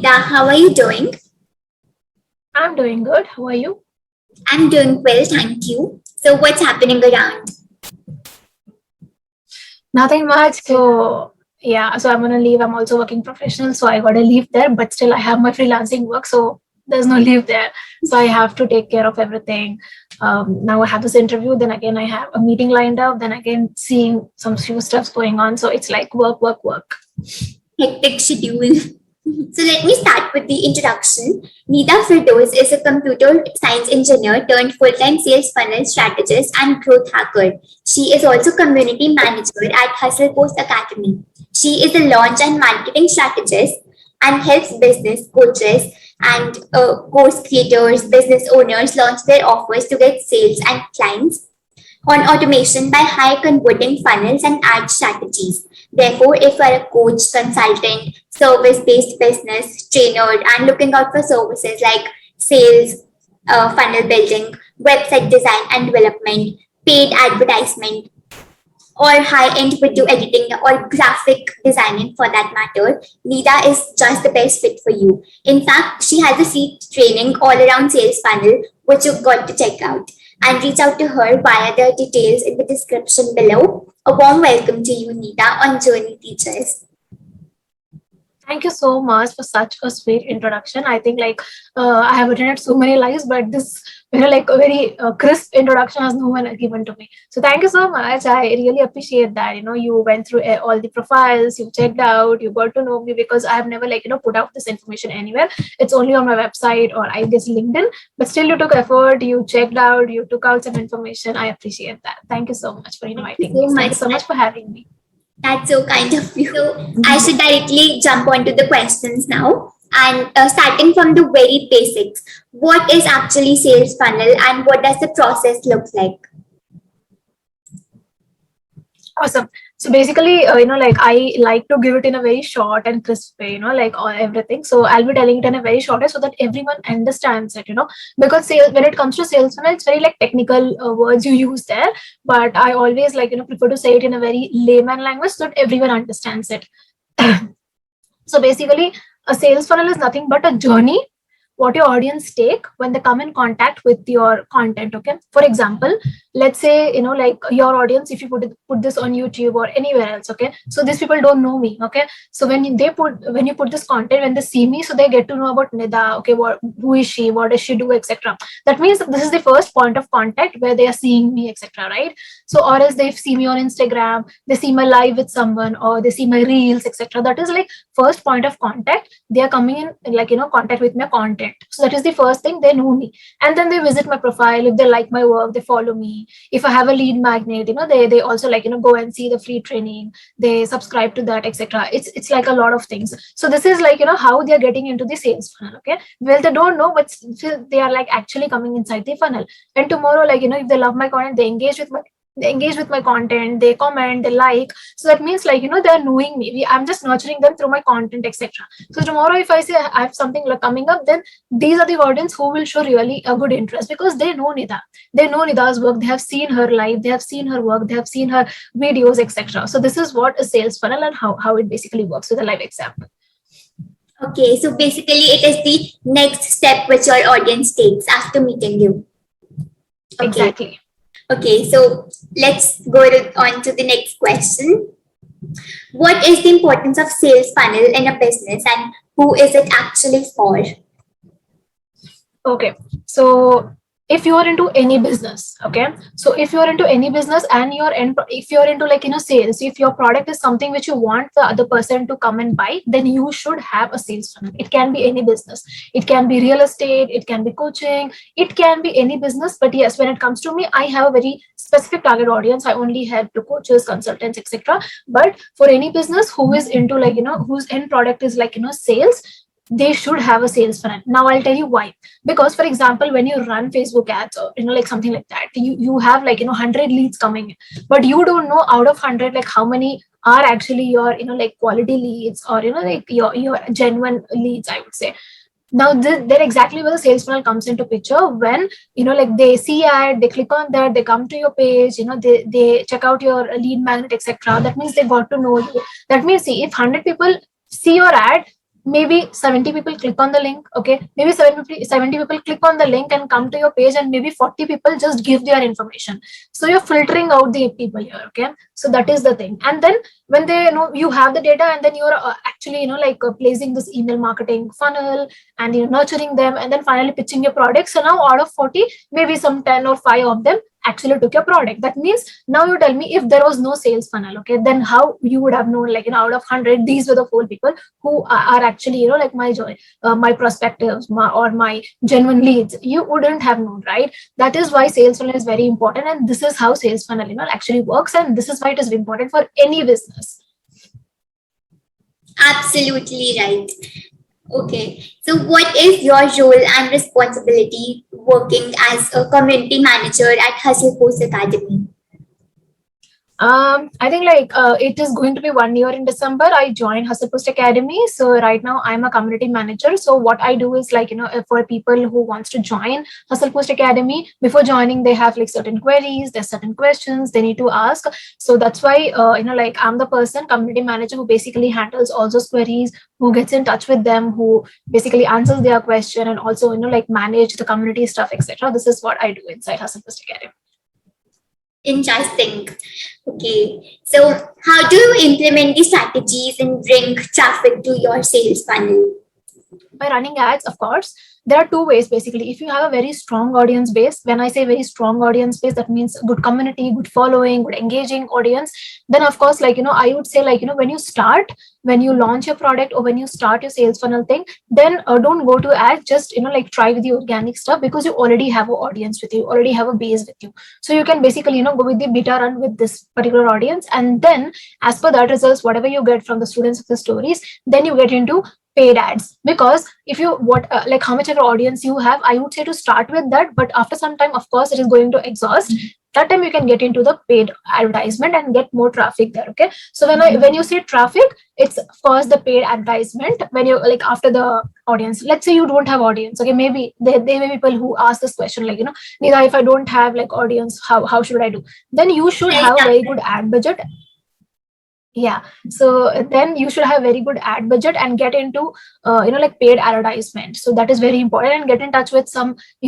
Nida, how are you doing? I'm doing good. How are you? I'm doing well, thank you. So, what's happening around? Nothing much. So I'm gonna leave. I'm also working professional, so I gotta leave there. But still, I have my freelancing work, so there's no leave there. So I have to take care of everything. Now I have this interview. Then again, I have a meeting lined up. Then again, seeing some few stuffs going on. So it's like work, work, work. Hectic schedule. So, let me start with the introduction. Nida Firdoz is a computer science engineer turned full time sales funnel strategist and growth hacker. She is also community manager at Hustle Post Academy. She is a launch and marketing strategist and helps business coaches and course creators, business owners launch their offers to get sales and clients on automation by high converting funnels and ad strategies. Therefore, if you are a coach, consultant, service based business, trainer, and looking out for services like sales, funnel building, website design and development, paid advertisement, or high end video editing or graphic designing for that matter, Nida is just the best fit for you. In fact, she has a free training all around sales funnel, which you've got to check out. And reach out to her via the details in the description below. A warm welcome to you, Nida, on Journey Teachers. Thank you so much for such a sweet introduction. I think I have attended so many lives, but this like a very crisp introduction has no one given to me. So thank you so much. I really appreciate that. You went through all the profiles, you checked out, you got to know me because I have never put out this information anywhere. It's only on my website or I guess LinkedIn. But still, you took effort, you checked out, you took out some information. I appreciate that. Thank you so much for inviting me. Thank you so much for having me. That's so kind of you. So I should directly jump onto the questions now. And starting from the very basics, what is actually sales funnel and what does the process look like? Awesome. So basically, I like to give it in a very short and crisp way, everything. So I'll be telling it in a very short way so that everyone understands it, because sales, when it comes to sales funnel, it's very technical words you use there. But I always prefer to say it in a very layman language so that everyone understands it. So basically, a sales funnel is nothing but a journey what your audience take when they come in contact with your content. Okay, for example, let's say your audience, if you put this on YouTube or anywhere else, okay, so these people don't know me. Okay, so when you put this content, when they see me, so they get to know about Nida. Okay, who is she, what does she do, etc. That means this is the first point of contact where they are seeing me, etc. Right? So or else they see me on Instagram, they see my live with someone, or they see my reels, etc. That is first point of contact. They are coming in contact with my content. So that is the first thing, they know me. And then they visit my profile. If they like my work, they follow me. If I have a lead magnet, they also go and see the free training, they subscribe to that, etc. It's like a lot of things. So this is how they are getting into the sales funnel. Okay, well, they don't know, but still they are actually coming inside the funnel. And tomorrow, if they love my content, they engage with my content, they comment, they like. So that means they're knowing me. I'm just nurturing them through my content, etc. So tomorrow, if I say I have something coming up, then these are the audience who will show really a good interest because they know Nida. They know Nida's work. They have seen her live. They have seen her work. They have seen her videos, etc. So this is what a sales funnel and how it basically works with a live example. Okay, so basically it is the next step which your audience takes after meeting you. Okay. Exactly. Okay, so let's go on to the next question. What is the importance of sales funnel in a business and who is it actually for? Okay, so if you are into any business, okay, so if you are into any business and if you're into sales, if your product is something which you want the other person to come and buy, then you should have a sales funnel. It can be any business, it can be real estate, it can be coaching, it can be any business. But yes, when it comes to me, I have a very specific target audience. I only help to coaches, consultants, etc. But for any business who is into whose end product is sales, they should have a sales funnel. Now I'll tell you why. Because for example, when you run Facebook ads or something like that, you have 100 leads coming in, but you don't know out of 100 how many are actually your quality leads or your genuine leads, I would say. Now then exactly where the sales funnel comes into picture, when they see ad, they click on that, they come to your page, they check out your lead magnet, etc. That means they got to know you. That means, see, if 100 people see your ad, maybe 70 people click on the link. Okay, maybe 70 people click on the link and come to your page, and maybe 40 people just give their information. So you're filtering out the people here. Okay, so that is the thing. And then when they know you have the data, and then you're actually placing this email marketing funnel, and you're nurturing them, and then finally pitching your product. So now out of 40, maybe some 10 or 5 of them actually took your product. That means now you tell me, if there was no sales funnel, okay, then how you would have known, like, out of 100, these were the 4 people who are actually, like, my joy, my prospectives, or my genuine leads. You wouldn't have known, right? That is why sales funnel is very important, and this is how sales funnel, actually works, and this is why it is important for any business. Absolutely right. Okay. So, what is your role and responsibility working as a community manager at Hustle Post Academy? I think it is going to be 1 year in December. I joined Hustle Post Academy. So right now I'm a community manager. So what I do is, for people who wants to join Hustle Post Academy, before joining, they have like certain queries, there's certain questions they need to ask. So that's why, I'm the person, community manager, who basically handles all those queries, who gets in touch with them, who basically answers their question, and also, manage the community stuff, etc. This is what I do inside Hustle Post Academy. Interesting. Okay. So, how do you implement the strategies and bring traffic to your sales funnel? By running ads, of course. There are 2 ways basically. If you have a very strong audience base, when I say very strong audience base, that means good community, good following, good engaging audience, then of course, I would say, when you start, when you launch your product, or when you start your sales funnel thing, then don't go to ads. Just try with the organic stuff, because you already have an audience with you, already have a base with you. So you can basically go with the beta run with this particular audience, and then as per that results, whatever you get from the students of the stories, then you get into paid ads. Because if you how much of your audience you have, I would say to start with that, but after some time, of course, it is going to exhaust. That time you can get into the paid advertisement and get more traffic there. Okay, so when you say traffic, it's of course the paid advertisement. When you after the audience, let's say you don't have audience, okay, maybe there may be people who ask this question, Nida, if I don't have audience, how should I do? Then you should have a very good ad budget. Yeah, so then you should have very good ad budget and get into paid advertisement. So that is very important, and get in touch with some a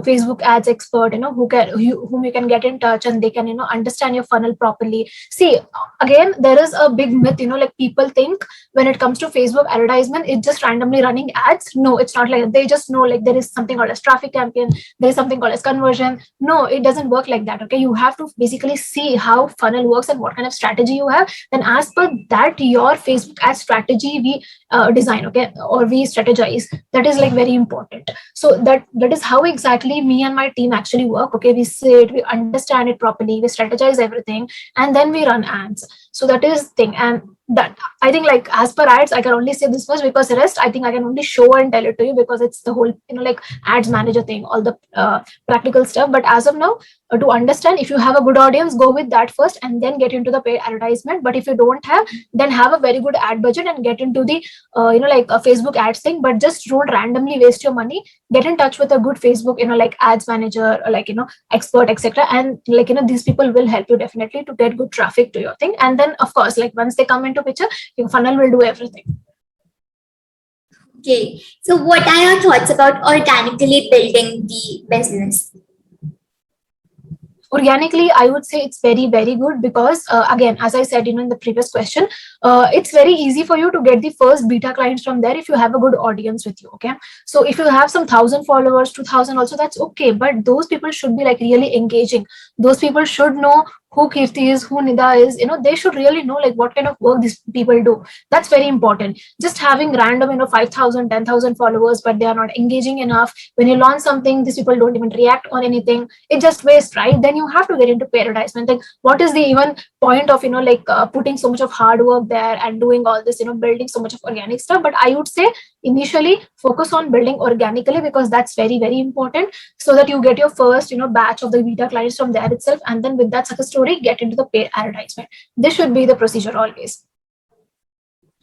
Facebook ads expert, whom you can get in touch, and they can understand your funnel properly. See, again, there is a big myth, people think when it comes to Facebook advertisement, it's just randomly running ads. No, it's not like that. They just know there is something called as traffic campaign, there is something called as conversion. No, it doesn't work like that. Okay, you have to basically see how funnel works and what kind of strategy you have. Then as per that, your Facebook ad strategy we design, okay, or we strategize. That is very important. So that is how exactly me and my team actually work. Okay, we sit, we understand it properly, we strategize everything, and then we run ads. So that is thing. And that, I think, as per ads, I can only say this much, because the rest I think I can only show and tell it to you, because it's the whole ads manager thing, all the practical stuff. But as of now, to understand, if you have a good audience, go with that first, and then get into the paid advertisement. But if you don't have, then have a very good ad budget and get into the a Facebook ads thing. But just don't randomly waste your money. Get in touch with a good Facebook ads manager, or expert, etc. And these people will help you definitely to get good traffic to your thing. And then of course, once they come into picture, your funnel will do everything. Okay. So, what are your thoughts about organically building the business? Organically, I would say it's very, very good, because again, as I said in the previous question, it's very easy for you to get the first beta clients from there if you have a good audience with you. Okay, so if you have some 1,000 followers, 2,000 also, that's okay, but those people should be really engaging. Those people should know who Kirti is, who Nida is. They should really know what kind of work these people do. That's very important. Just having random 5,000, 10,000 followers, but they are not engaging enough. When you launch something, these people don't even react on anything. It just wastes, right? Then you have to get into paid advertisement. What is the even point of putting so much of hard work there and doing all this, building so much of organic stuff? But I would say initially focus on building organically, because that's very, very important, so that you get your first batch of the beta clients from there itself, and then with that success story, get into the paid advertisement. This should be the procedure always.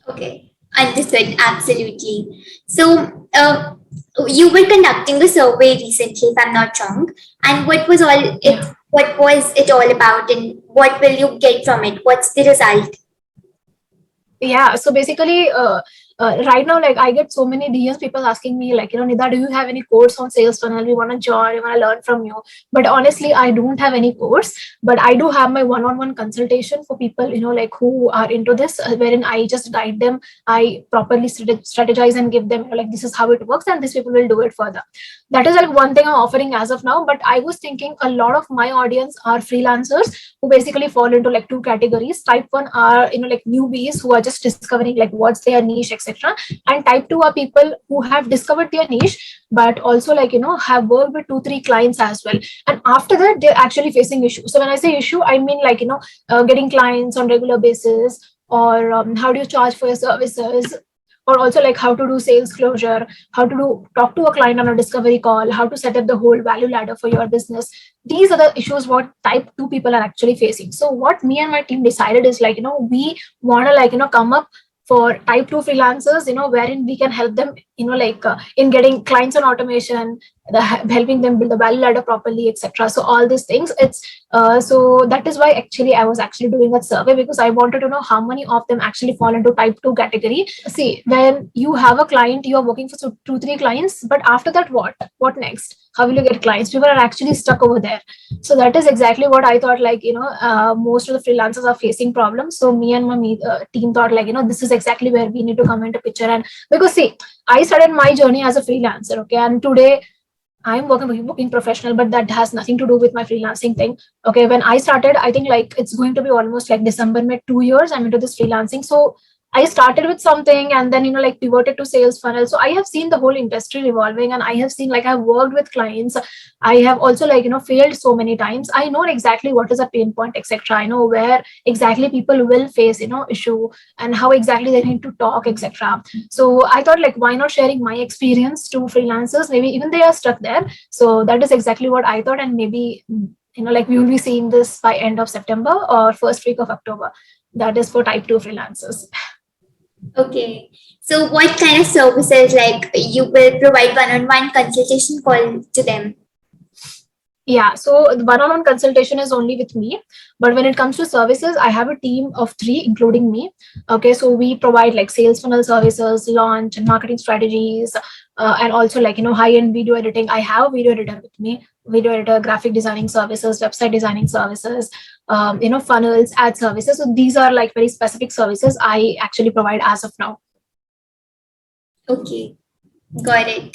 Okay, understood. Absolutely. So, you were conducting a survey recently, if I'm not wrong. And what was it all about, and what will you get from it? What's the result? Yeah, so basically, right now, like I get so many DMs, people asking me like, Nida, do you have any course on sales funnel? We want to join, we want to learn from you. But honestly, I don't have any course, but I do have my one-on-one consultation for people, like who are into this, wherein I just guide them. I properly strategize and give them, like, this is how it works, and these people will do it further. That is like one thing I'm offering as of now. But I was thinking a lot of my audience are freelancers who basically fall into like two categories. Type one are, like newbies who are just discovering like what's their niche, etc. And type two are people who have discovered their niche, but also like, have worked with 2-3 clients as well. And after that, they're actually facing issues. So when I say issue, I mean like, getting clients on regular basis, or how do you charge for your services, or also like how to do sales closure, how to talk to a client on a discovery call, how to set up the whole value ladder for your business. These are the issues what type 2 people are actually facing. So what me and my team decided is like, we want to like, come up for type 2 freelancers, wherein we can help them, like in getting clients on automation, helping them build the value ladder properly, etc. So all these things, it's so that is why actually I was actually doing a survey, because I wanted to know how many of them actually fall into type 2 category. See, when you have a client, you are working for 2-3 clients, but after that, what next? How will you get clients? People are actually stuck over there. So that is exactly what I thought, like, most of the freelancers are facing problems. So me and my team thought like, this is exactly where we need to come into picture. And because see, I started my journey as a freelancer, okay, and today I'm working professional, but that has nothing to do with my freelancing thing. Okay, when I started, I think like it's going to be almost like December, May, 2 years I'm into this freelancing. So I started with something and then, like pivoted to sales funnel. So I have seen the whole industry revolving, and I have seen like I've worked with clients. I have also like, failed so many times. I know exactly what is a pain point, etc. I know where exactly people will face, issue, and how exactly they need to talk, etc. So I thought like, why not sharing my experience to freelancers? Maybe even they are stuck there. So that is exactly what I thought. And maybe, like we will be seeing this by end of September or first week of October. That is for type 2 freelancers. Okay. So what kind of services, like you will provide one-on-one consultation call to them? Yeah, so the one-on-one consultation is only with me. But when it comes to services, I have a team of 3, including me. Okay, so we provide like sales funnel services, launch and marketing strategies, and also like, high-end video editing. I have a video editor with me, video editor, graphic designing services, website designing services, funnels, ad services. So these are like very specific services I actually provide as of now. Okay, got it.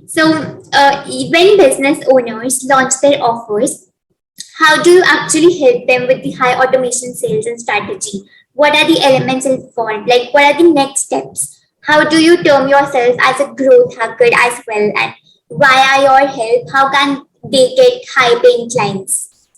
So, when business owners launch their offers, how do you actually help them with the high automation sales and strategy? What are the elements involved? Like, what are the next steps? How do you term yourself as a growth hacker as well? And via your help, how can they get high paying clients?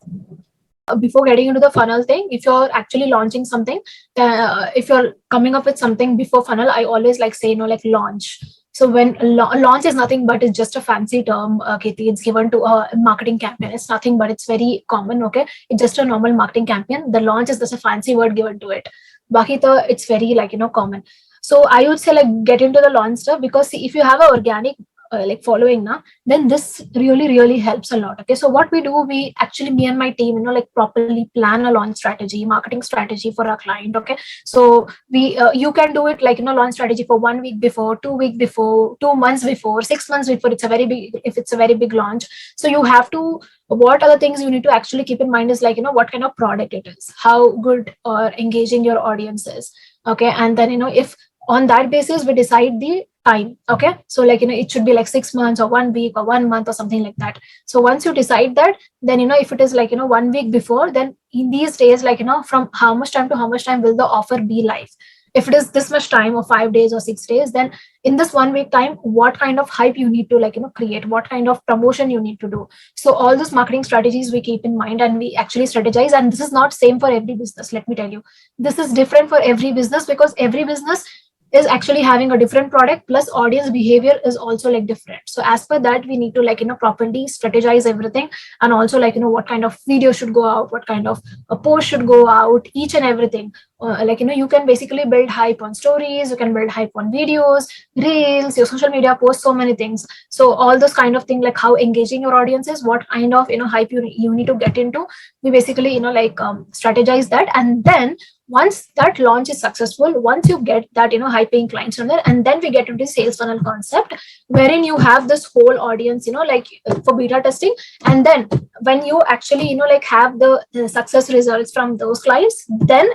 Before getting into the funnel thing, if you're actually launching something, if you're coming up with something before funnel, I always like say, like launch. So when launch is nothing but it's just a fancy term, Katie, it's given to a marketing campaign. It's nothing but it's very common, okay? It's just a normal marketing campaign. The launch is just a fancy word given to it. Bakita, it's very like, common. So I would say like get into the launch stuff, because see, if you have an organic like following now, then this really helps a lot. Okay, so what we do, we actually, me and my team, like properly plan a launch strategy, marketing strategy for our client. Okay, so we you can do it like, launch strategy for 1 week before, 2 week before, 2 months before, 6 months before. It's a very big, if it's a very big launch. So you have to, what are the things you need to actually keep in mind is like, what kind of product it is, how good or engaging your audience is. Okay, and then, if on that basis we decide the time. Okay, so like, it should be like 6 months or 1 week or 1 month or something like that. So once you decide that, then, if it is like, 1 week before, then in these days, like, from how much time to how much time will the offer be live? If it is this much time, or 5 days or 6 days, then in this 1 week time, what kind of hype you need to like, create, what kind of promotion you need to do. So all those marketing strategies we keep in mind, and we actually strategize. And this is not same for every business, let me tell you. This is different for every business, because every business is actually having a different product, plus audience behavior is also like different. So as per that, we need to like, properly strategize everything. And also like, what kind of video should go out, what kind of a post should go out, each and everything. Like, you can basically build hype on stories, you can build hype on videos, reels, your social media posts, so many things. So all those kind of thing, like how engaging your audience is, what kind of, hype you need to get into, we basically, like strategize that. And then Once that launch is successful, once you get that, high paying clients from there, and then we get into the sales funnel concept, wherein you have this whole audience, like for beta testing. And then when you actually, like have the success results from those clients, then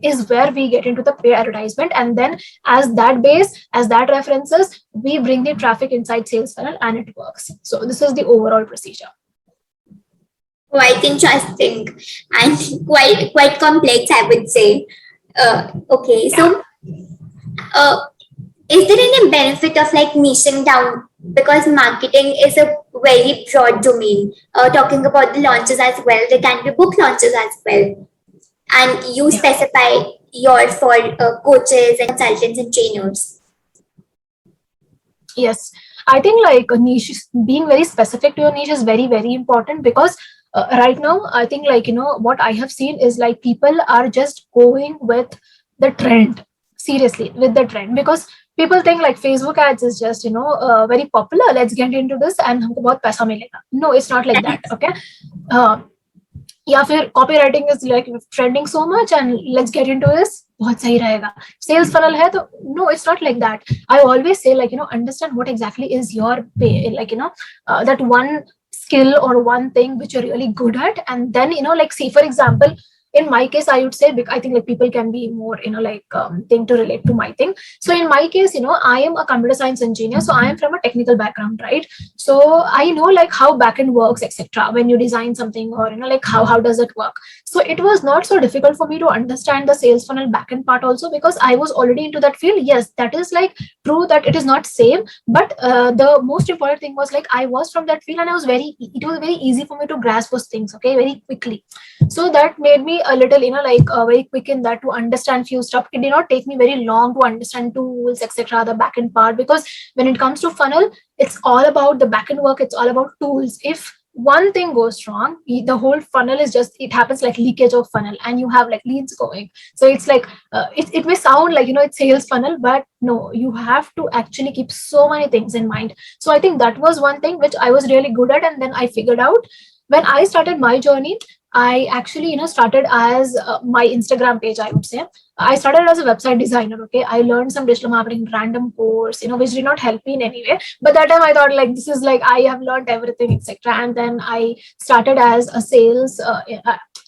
is where we get into the paid advertisement. And then as that base, as that references, we bring the traffic inside sales funnel and it works. So this is the overall procedure. Quite interesting and quite complex, I would say. Okay, so is there any benefit of like niching down, because marketing is a very broad domain? Talking about the launches as well, there can be book launches as well, and you specify your for coaches and consultants and trainers. Yes, I think like a niche, being very specific to your niche is very, very important, because right now, I think like, what I have seen is like people are just going with the trend, seriously, with the trend, because people think like Facebook ads is just, very popular. Let's get into this and humko bahut paisa milega. No, it's not like that. Okay. या फिर copywriting is like trending so much and let's get into this, बहुत सही रहेगा. Sales funnel है तो no, it's not like that. I always say like, understand what exactly is your pay, like, that one skill or one thing which you're really good at. And then, like, see, for example, in my case, I would say, I think like people can be more, thing to relate to my thing. So in my case, I am a computer science engineer. So I am from a technical background, right? So I know like how backend works, etc. When you design something, or, like how does it work? So it was not so difficult for me to understand the sales funnel backend part also, because I was already into that field. Yes, that is like true that it is not same, but the most important thing was like I was from that field and it was very easy for me to grasp those things, okay, very quickly. So that made me a little, very quick in that to understand few stuff. It did not take me very long to understand tools, etc., the backend part, because when it comes to funnel, it's all about the backend work. It's all about tools. If one thing goes wrong, the whole funnel is just, it happens like leakage of funnel, and you have like leads going. So it's like it may sound like, it's sales funnel, but no, you have to actually keep so many things in mind. So I think that was one thing which I was really good at, and then I figured out when I started my journey. I actually, started as my Instagram page, I would say. I started as a website designer. Okay. I learned some digital marketing random course, which did not help me in any way. But that time I thought like, this is like, I have learned everything, etc. And then I started as a sales,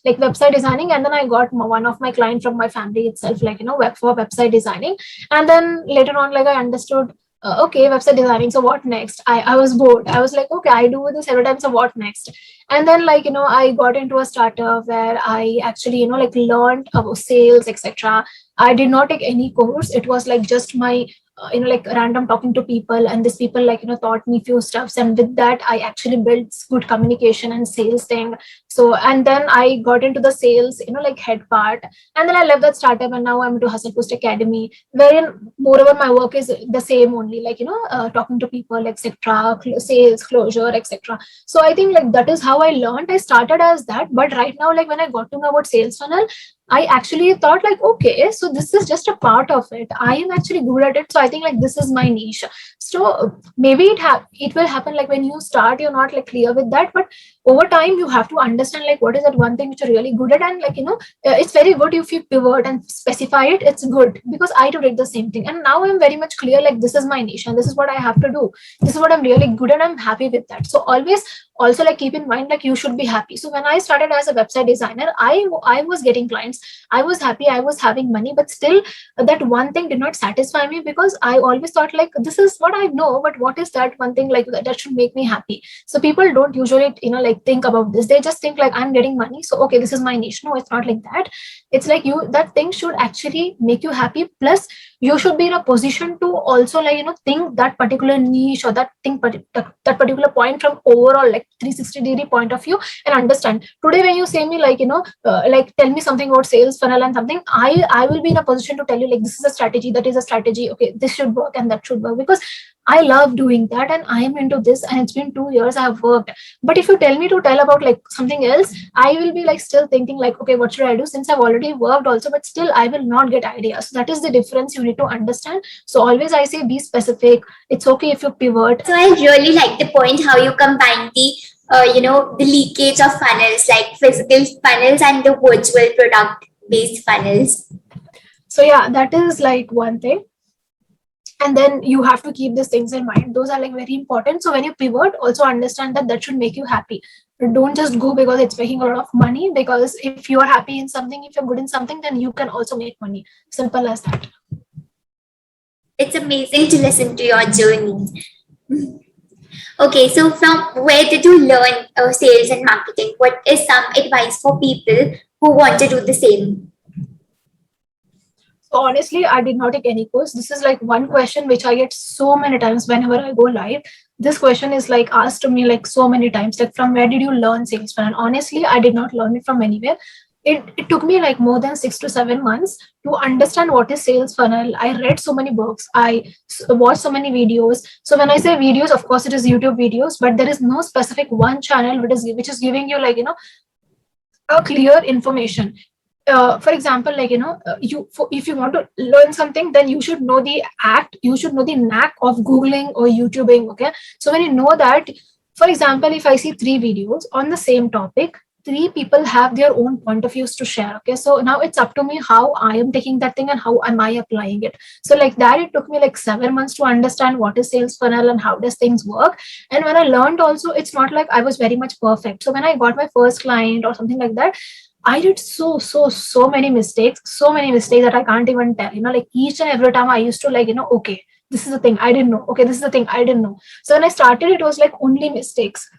like website designing. And then I got one of my clients from my family itself, like, for website designing. And then later on, like I understood, okay, website designing. So what next? I was bored. I was like, okay, I do this every time. So what next? And then like, I got into a startup where I actually, like learned about sales, etc. I did not take any course. It was like just my, like random talking to people, and these people like, taught me few stuffs. And with that, I actually built good communication and sales thing. So, and then I got into the sales, like head part. And then I left that startup, and now I'm into Hustle Boost Academy, wherein moreover my work is the same only, like, talking to people, etc., sales, closure, etc. So I think like that is how I learned. I started as that, but right now, like when I got to know about sales funnel, I actually thought like, okay, so this is just a part of it. I am actually good at it. So I think like this is my niche. So maybe it will happen like when you start, you're not like clear with that, but over time you have to understand like what is that one thing which you're really good at. And like, it's very good if you pivot and specify it. It's good, because I did the same thing. And now I'm very much clear, like this is my niche and this is what I have to do. This is what I'm really good at. I'm happy with that. So always also like keep in mind, like you should be happy. So when I started as a website designer, I was getting clients. I was happy. I was having money, but still that one thing did not satisfy me, because I always thought like, this is what I know, but what is that one thing like that should make me happy? So people don't usually, like think about this. They just think like, I'm getting money, so okay, this is my niche. No, it's not like that. It's like that thing should actually make you happy. Plus you should be in a position to also like, think that particular niche or that thing, that particular point from overall like 360-degree point of view, and understand. Today when you say me like, like tell me something about sales funnel and something, I will be in a position to tell you like, this is a strategy, that is a strategy, okay, this should work and that should work, because I love doing that and I am into this, and it's been 2 years I have worked. But if you tell me to tell about like something else, I will be like still thinking like, okay, what should I do, since I've already worked also, but still I will not get ideas. So that is the difference you need to understand. So always I say, be specific. It's okay if you pivot. So I really like the point how you combine the the leakage of funnels, like physical funnels and the virtual product based funnels. So yeah, that is like one thing. And then you have to keep these things in mind. Those are like very important. So when you pivot, also understand that that should make you happy. Don't just go because it's making a lot of money, because if you are happy in something, if you're good in something, then you can also make money. Simple as that. It's amazing to listen to your journey. Okay, so from where did you learn sales and marketing? What is some advice for people who want to do the same? So honestly, I did not take any course. This is like one question which I get so many times whenever I go live. This question is like asked to me like so many times, like from where did you learn sales? And honestly, I did not learn it from anywhere. It took me like more than 6 to 7 months to understand what is sales funnel. I read so many books. Watched so many videos. So when I say videos, of course it is YouTube videos, but there is no specific one channel which is giving you like a clear information. For example, like if you want to learn something, then you should know the act, you should know the knack of googling or youtubing. Okay, so when you know that, for example, if I see 3 videos on the same topic, 3 people have their own point of views to share. Okay, so now it's up to me how I am taking that thing and how am I applying it. So like that, it took me like 7 months to understand what is sales funnel and how does things work. And when I learned also, it's not like I was very much perfect. So when I got my first client or something like that, I did so many mistakes that I can't even tell. Like each and every time I used to like, okay, this is the thing I didn't know. Okay, this is the thing I didn't know. So when I started, it was like only mistakes,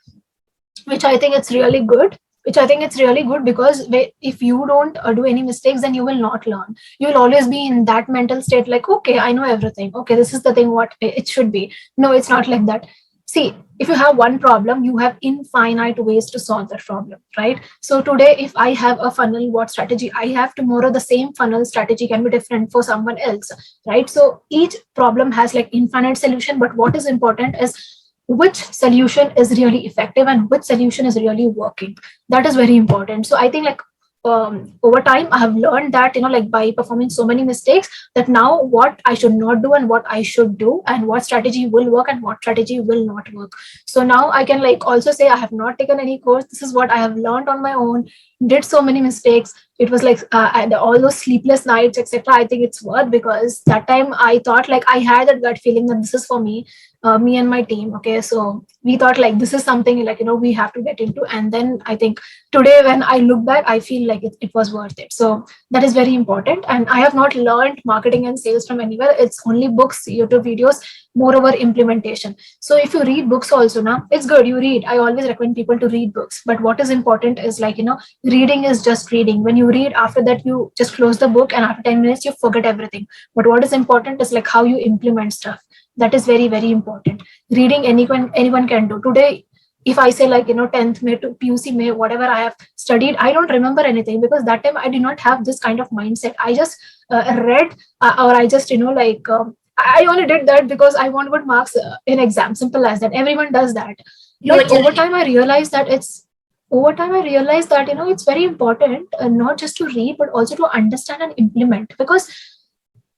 which I think it's really good. Which I think it's really good because if you don't do any mistakes, then you will not learn. You will always be in that mental state like, okay, I know everything. Okay, this is the thing what it should be. No, it's not like that. See, if you have one problem, you have infinite ways to solve that problem, right? So today, if I have a funnel, what strategy I have, tomorrow the same funnel strategy can be different for someone else, right? So each problem has like infinite solution, but what is important is which solution is really effective and which solution is really working. That is very important. So I think like over time I have learned that, like by performing so many mistakes, that now what I should not do and what I should do, and what strategy will work and what strategy will not work. So now I can like also say I have not taken any course. This is what I have learned on my own. Did so many mistakes. It was like all those sleepless nights, etc. I think it's worth, because that time I thought like I had that gut feeling that this is for me, me and my team. Okay, so we thought like this is something like we have to get into. And then I think today when I look back, I feel like it was worth it. So that is very important. And I have not learned marketing and sales from anywhere. It's only books, YouTube videos, moreover implementation. So if you read books also, now it's good, you read. I always recommend people to read books, but what is important is like reading is just reading. When you read, after that you just close the book and after 10 minutes you forget everything. But what is important is like how you implement stuff. That is very very important. Reading, anyone can do today. If I say like 10th May to PUC May, whatever I have studied, I don't remember anything, because that time I did not have this kind of mindset. I just read, or I just I only did that because I want good marks in exam. Simple as that. Everyone does that. Like Totally. over time I realized that it's very important, not just to read but also to understand and implement. Because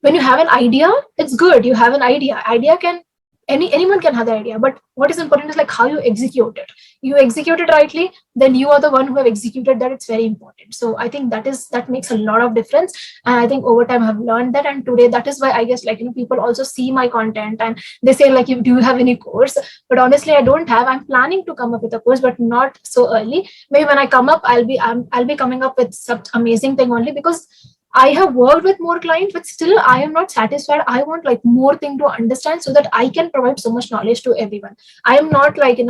when you have an idea, it's good, you have an idea can anyone can have the idea, but what is important is like how you execute it. You execute it rightly, then you are the one who have executed that. It's very important. So I think that makes a lot of difference. And I think over time I have learned that, and today that is why I guess like people also see my content and they say like, do you have any course? But honestly, I don't have. I'm planning to come up with a course, but not so early. Maybe when I come up, I'll be coming up with such amazing thing only, because I have worked with more clients, but still I am not satisfied. I want like more thing to understand so that I can provide so much knowledge to everyone. I am not like कि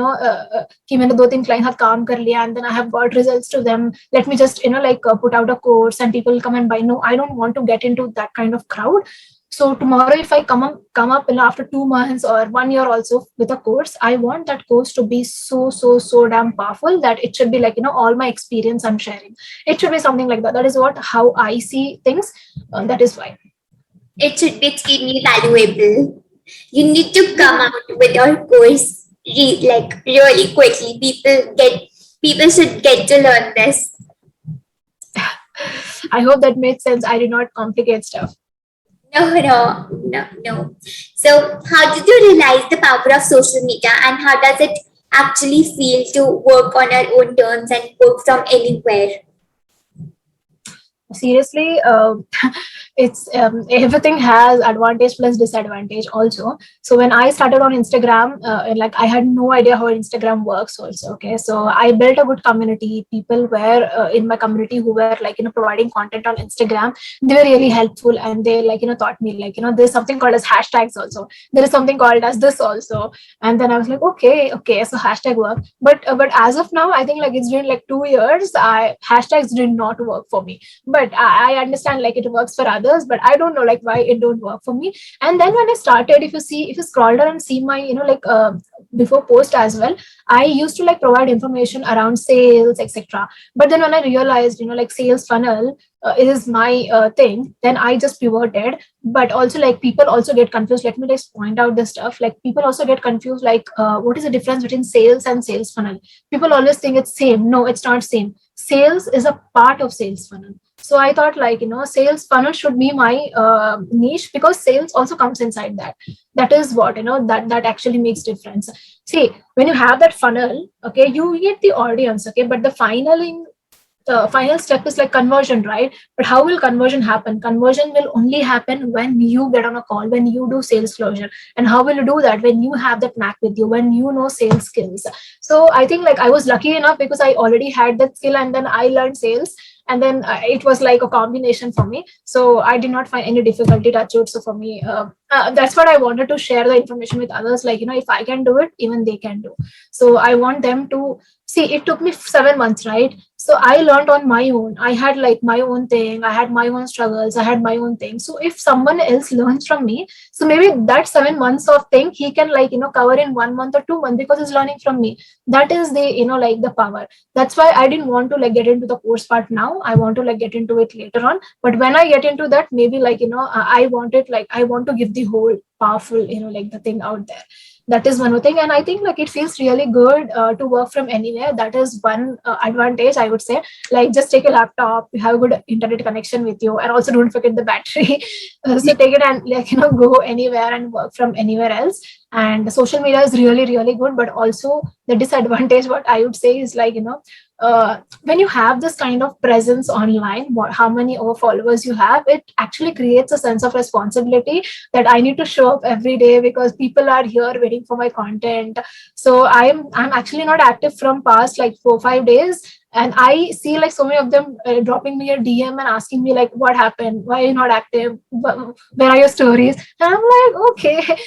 मैंने 2-3 client हाथ काम कर लिया and then I have got results to them. Let me just put out a course and people come and buy. No, I don't want to get into that kind of crowd. So tomorrow, if I come up after 2 months or 1 year also with a course, I want that course to be so damn powerful that it should be like all my experience I'm sharing. It should be something like that. That is how I see things. That is why. It should be extremely valuable. You need to come out with your course like really quickly. People should get to learn this. I hope that made sense. I did not complicate stuff. No. So, how did you realize the power of social media, and how does it actually feel to work on our own terms and work from anywhere? seriously, it's everything has advantage plus disadvantage also. So when I started on Instagram, like I had no idea how Instagram works also. Okay, so I built a good community. People were in my community who were like providing content on Instagram. They were really helpful, and they like taught me like there's something called as hashtags also. There is something called as this also. And then I was like, okay, so hashtag work. But as of now, I think like it's been like 2 years. I hashtags did not work for me, but I understand like it works for others, but I don't know like why it don't work for me. And then when I started, if you scroll down and see my before post as well, I used to like provide information around sales, etc. But then when I realized like sales funnel is my thing, then I just pivoted. But also like people also get confused. Let me just point out this stuff. Like people also get confused, like what is the difference between sales and sales funnel? People always think it's same. No, it's not same. Sales is a part of sales funnel. So I thought like sales funnel should be my niche, because sales also comes inside that. That is what that actually makes difference. See, when you have that funnel, okay, you get the audience, okay, but the final step is like conversion, right? But how will conversion happen? Conversion will only happen when you get on a call, when you do sales closure. And how will you do that? When you have that knack with you, when you know sales skills. So I think like I was lucky enough because I already had that skill, and then I learned sales. And then it was like a combination for me. So I did not find any difficulty to achieve. So for me, that's what I wanted to share the information with others. Like, if I can do it, even they can do. So I want them to see. It took me 7 months, right? So I learned on my own. I had like my own thing. I had my own struggles. I had my own thing. So if someone else learns from me, so maybe that 7 months of thing he can like cover in 1 month or 2 months, because he's learning from me. That is the like the power. That's why I didn't want to like get into the course part now. I want to like get into it later on. But when I get into that, maybe like I want it, like I want to give the whole powerful like the thing out there. That is one more thing. And I think like it feels really good to work from anywhere. That is one advantage, I would say. Like just take a laptop, you have a good internet connection with you, and also don't forget the battery. So take it and like go anywhere and work from anywhere else. And the social media is really really good, but also the disadvantage, what I would say, is like when you have this kind of presence online, how many followers you have, it actually creates a sense of responsibility, that I need to show up every day because people are here waiting for my content. So I'm actually not active from past like 4 5 days, and I see like so many of them dropping me a DM and asking me like, what happened, why are you not active, where are your stories? And I'm like, okay.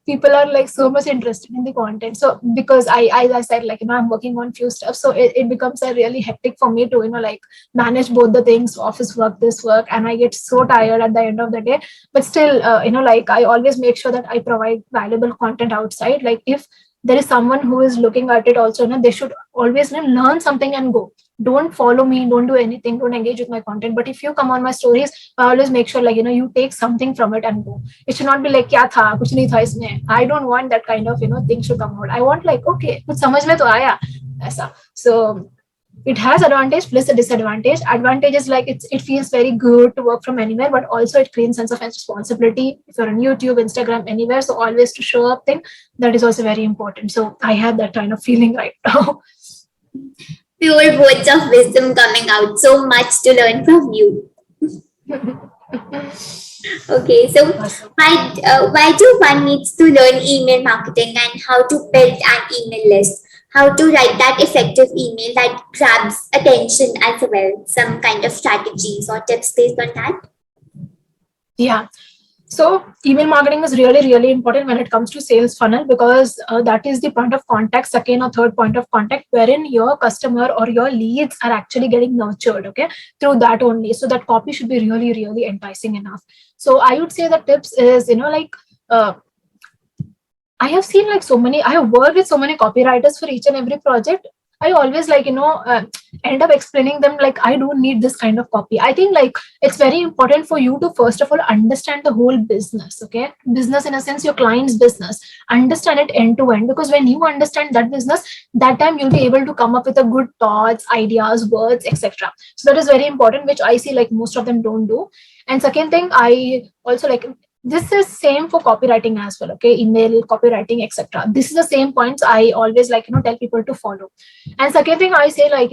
People are like so much interested in the content. So because I said like I'm working on few stuff, so it becomes a really hectic for me to like manage both the things, office work, this work, and I get so tired at the end of the day. But still like I always make sure that I provide valuable content outside. Like if there is someone who is looking at it also, they should always learn something and go. Don't follow me, don't do anything, don't engage with my content. But if you come on my stories, I always make sure like you take something from it and go. It should not be like kya tha kuch nahi tha isme. I don't want that kind of things to come out. I want like, okay, kuch samajh mein to aaya aisa. So it has advantage plus a disadvantage. Advantage is like it feels very good to work from anywhere, but also it creates sense of responsibility. If you're on YouTube, Instagram, anywhere, so always to show up thing, that is also very important. So I have that kind of feeling right now. Pure words of wisdom coming out. So much to learn from you. Okay, so Awesome. why do one needs to learn email marketing and how to build an email list? How to write that effective email that grabs attention as well? Some kind of strategies or tips based on that? Yeah. So email marketing is really, really important when it comes to sales funnel, because that is the point of contact, second or third point of contact, wherein your customer or your leads are actually getting nurtured, okay, through that only. So that copy should be really, really enticing enough. So I would say the tips is, like, I have seen like I have worked with so many copywriters for each and every project. I always like, end up explaining them like, I don't need this kind of copy. I think like it's very important for you to first of all understand the whole business, okay? Business in a sense, your client's business. Understand it end to end, because when you understand that business, that time you'll be able to come up with a good thoughts, ideas, words, etc. So that is very important, which I see like most of them don't do. And second thing, I also like, this is same for copywriting as well, okay? Email copywriting, etc. This is the same points I always like tell people to follow. And second thing I say like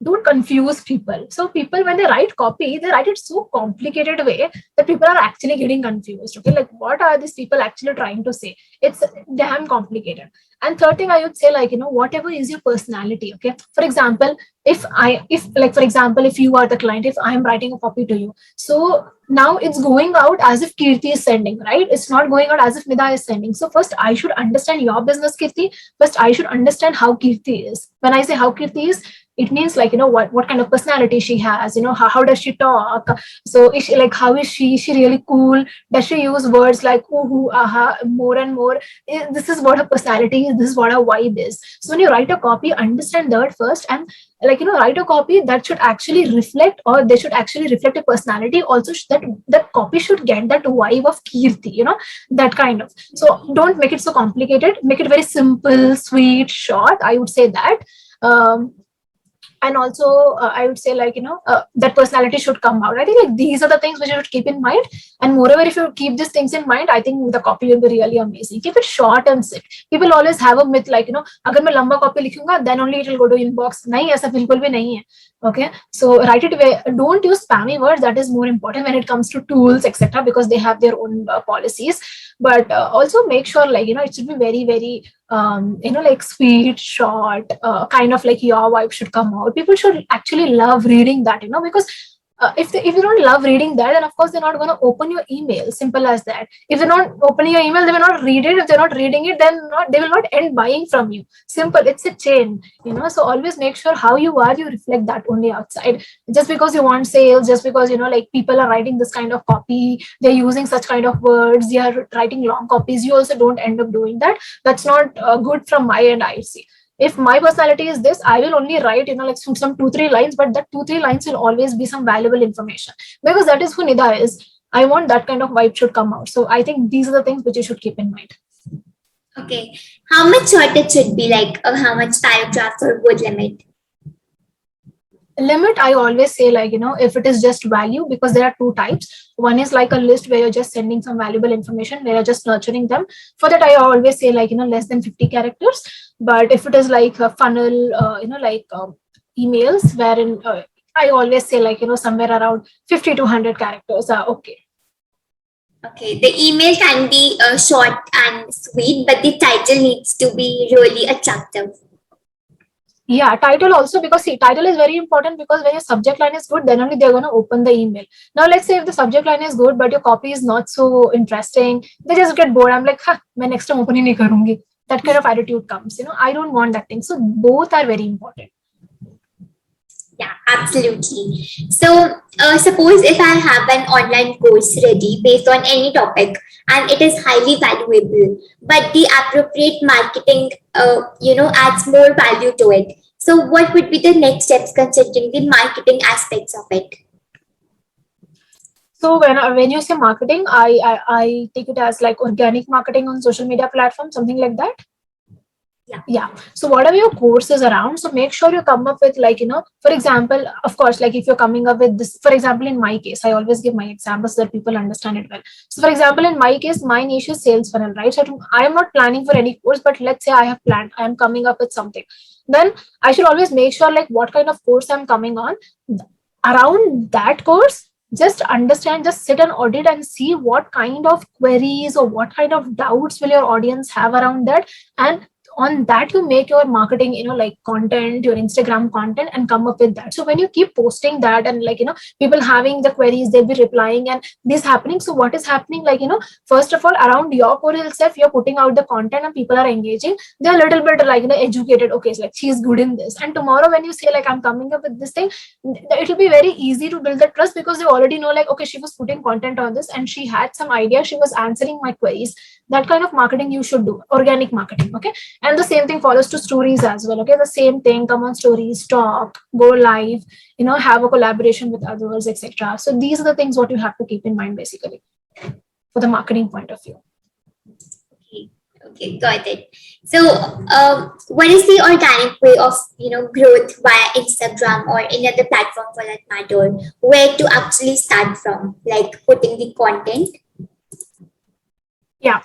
don't confuse people. So people, when they write copy, they write it so complicated way that people are actually getting confused. Okay, like what are these people actually trying to say? It's damn complicated. And third thing I would say, like, whatever is your personality. Okay, for example, if you are the client, if I am writing a copy to you, so now it's going out as if Kirti is sending, right? It's not going out as if Nida is sending. So first I should understand your business, Kirti. First I should understand how Kirti is. When I say how Kirti is, it means, like, what kind of personality she has, how does she talk. So is she, like, how is she really cool? Does she use words like ooh, aha, more and more? This is what her personality is, this is what her vibe is. So when you write a copy, understand that first, and, like, write a copy that should actually reflect, or they should actually reflect a personality also. That copy should get that vibe of Kirti, that kind of. So don't make it so complicated, make it very simple, sweet, short, I would say that. And also, I would say, like, that personality should come out. I think, like, these are the things which you should keep in mind. And moreover, if you keep these things in mind, I think the copy will be really amazing. Keep it short and sick. People always have a myth, like, agar main lamba copy likhunga, then only it will go to inbox. Nahi, aisa bilkul bhi nahi hai. Okay, so write it don't use spammy words. That is more important when it comes to tools, etc., because they have their own policies. But also make sure, like, it should be very, very like sweet, short, kind of like your vibe should come out. People should actually love reading that, because if you don't love reading that, then of course they're not going to open your email. Simple as that. If they're not opening your email, they will not read it. If they're not reading it, then they will not end buying from you. Simple. It's a chain, so always make sure how you are, you reflect that only outside. Just because you want sales, just because, like, people are writing this kind of copy, they're using such kind of words, they are writing long copies, you also don't end up doing that. That's not good from my end, I see. If my personality is this, I will only write, like, some 2-3 lines, but that 2-3 lines will always be some valuable information, because that is who Nida is. I want that kind of vibe should come out. So I think these are the things which you should keep in mind. Okay. How much short it should be, like how much paragraphs or word limit? Limit, I always say, like, if it is just value, because there are two types. One is like a list where you're just sending some valuable information, where you're just nurturing them. For that, I always say, like, less than 50 characters. But if it is like a funnel, emails, wherein I always say, like, somewhere around 50 to 100 characters are okay. Okay, the email can be short and sweet, but the title needs to be really attractive. Yeah, title also, because see, title is very important, because when your subject line is good, then only they're going to open the email. Now, let's say if the subject line is good, but your copy is not so interesting, they just get bored. I'm like, main next time open hi nahi karungi. That kind of attitude comes. I don't want that thing. So both are very important. Yeah, absolutely. So, suppose if I have an online course ready based on any topic and it is highly valuable, but the appropriate marketing, adds more value to it. So, what would be the next steps considering the marketing aspects of it? So when you say marketing, I take it as like organic marketing on social media platforms, something like that. Yeah. So whatever your course is around, so make sure you come up with, like, for example, of course, like, if you're coming up with this, for example, in my case, I always give my examples so that people understand it well. So for example, in my case, my niche is sales funnel, right? So I am not planning for any course, but let's say I have planned, I am coming up with something. Then I should always make sure, like, what kind of course I'm coming on. Around that course, just understand, just sit and audit and see what kind of queries or what kind of doubts will your audience have around that. And on that, you make your marketing, like content, your Instagram content, and come up with that. So when you keep posting that, and, like, people having the queries, they'll be replying, and this happening. So what is happening, like, first of all, around your course itself, you're putting out the content and people are engaging. They're a little bit, like, educated. Okay, so, like, she's good in this. And tomorrow when you say, like, I'm coming up with this thing, it will be very easy to build that trust, because they already know, like, okay, she was putting content on this and she had some idea, she was answering my queries. That kind of marketing you should do, organic marketing. Okay. And the same thing follows to stories as well. Okay, the same thing, come on stories, talk, go live, have a collaboration with others, etc. So these are the things what you have to keep in mind, basically, for the marketing point of view. Okay, got it. So, what is the organic way of growth via Instagram or any other platform for that matter? Where to actually start from, like putting the content? Yeah.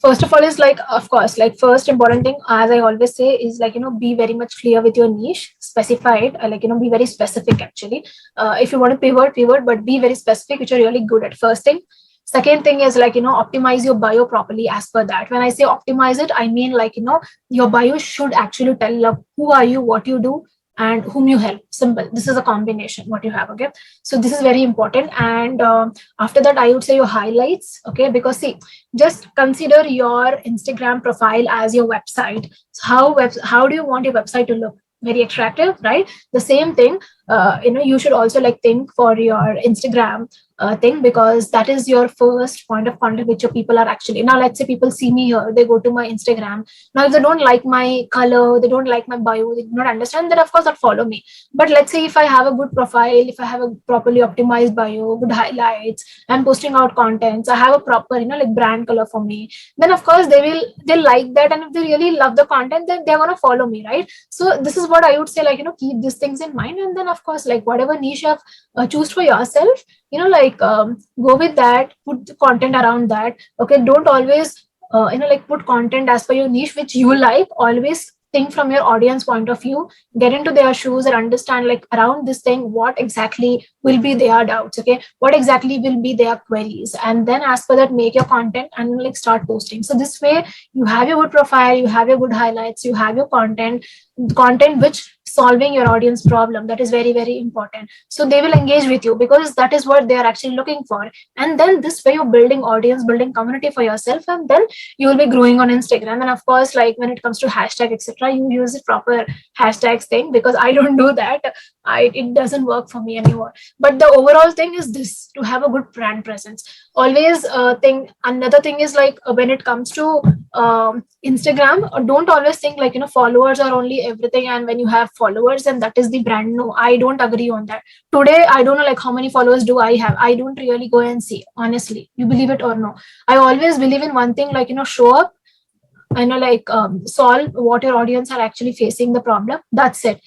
First of all is like, of course, like first important thing, as I always say, is like, be very much clear with your niche, specify it, like, be very specific actually. If you want to pivot, but be very specific, which you're really good at. First thing. Second thing is like, optimize your bio properly as per that. When I say optimize it, I mean like, your bio should actually tell like, who are you, what you do, and whom you help. Simple. This is a combination what you have. Okay. So this is very important. And after that, I would say your highlights. Okay. Because see, just consider your Instagram profile as your website. So how do you want your website to look? Very attractive, right? The same thing, you should also like think for your Instagram thing, because that is your first point of contact with your people. Are actually, now let's say people see me here, they go to my Instagram. Now if they don't like my color, they don't like my bio, they do not understand, then of course not follow me. But let's say if I have a good profile, if I have a properly optimized bio, good highlights, I'm posting out contents, I have a proper like brand color for me, then of course they'll like that. And if they really love the content, then they're gonna follow me, right? So this is what I would say, like, keep these things in mind. And then of course, like whatever niche you have choose for yourself, like go with that, put the content around that. Okay, don't always like put content as per your niche which you like. Always think from your audience point of view, get into their shoes and understand like around this thing what exactly will be their doubts. Okay, what exactly will be their queries, and then as per that make your content and like start posting. So this way you have your good profile, you have your good highlights, you have your content which solving your audience problem. That is very very important. So they will engage with you because that is what they are actually looking for. And then this way you're building audience, building community for yourself, and then you will be growing on Instagram. And of course, like when it comes to hashtag etc, you use the proper hashtags thing, because I don't do that. It doesn't work for me anymore. But the overall thing is this: to have a good brand presence. Always think. Another thing is like when it comes to Instagram, don't always think like followers are only everything, and when you have followers and that is the brand. No, I don't agree on that. Today I don't know like how many followers do I have. I don't really go and see, honestly, you believe it or no. I always believe in one thing, like show up. I know, like solve what your audience are actually facing the problem. That's it.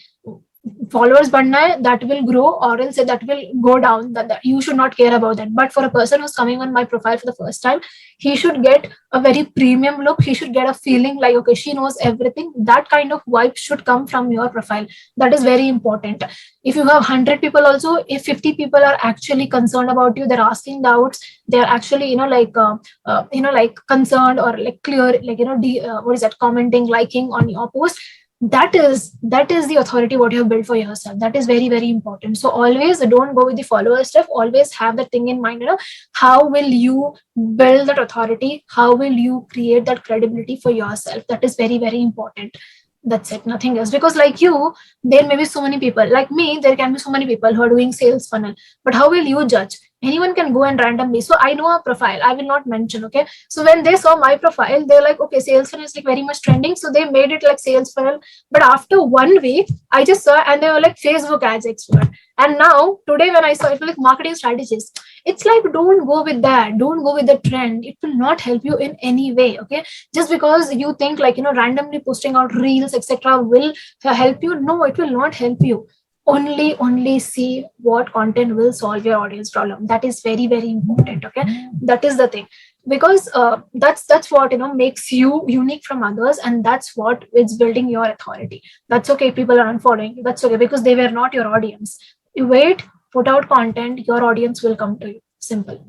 Followers बढ़ना है, that will grow, or else that will go down. That you should not care about that. But for a person who's coming on my profile for the first time, he should get a very premium look. He should get a feeling like, okay, she knows everything. That kind of vibe should come from your profile. That is very important. If you have 100 people also, if 50 people are actually concerned about you, they're asking doubts, they're actually like concerned or like clear, like what is that, commenting, liking on your post, that is the authority what you have built for yourself. That is very very important. So always don't go with the follower stuff. Always have that thing in mind, how will you build that authority, how will you create that credibility for yourself. That is very very important. That's it, nothing else. Because like you, there may be so many people like me, there can be so many people who are doing sales funnel, but how will you judge? Anyone can go and randomly. So I know a profile, I will not mention. Okay, so when they saw my profile, they're like, okay, sales funnel is like very much trending, so they made it like sales funnel. But after 1 week, I just saw and they were like Facebook ads expert. And now today when I saw it, like marketing strategies, it's like, don't go with that, don't go with the trend. It will not help you in any way. Okay, just because you think like randomly posting out reels etc will help you, no, it will not help you. Only see what content will solve your audience problem. That is very very important. Okay, that is the thing. Because that's what makes you unique from others, and that's what is building your authority. That's okay, people are unfollowing you, that's okay, because they were not your audience. You wait, put out content, your audience will come to you. Simple.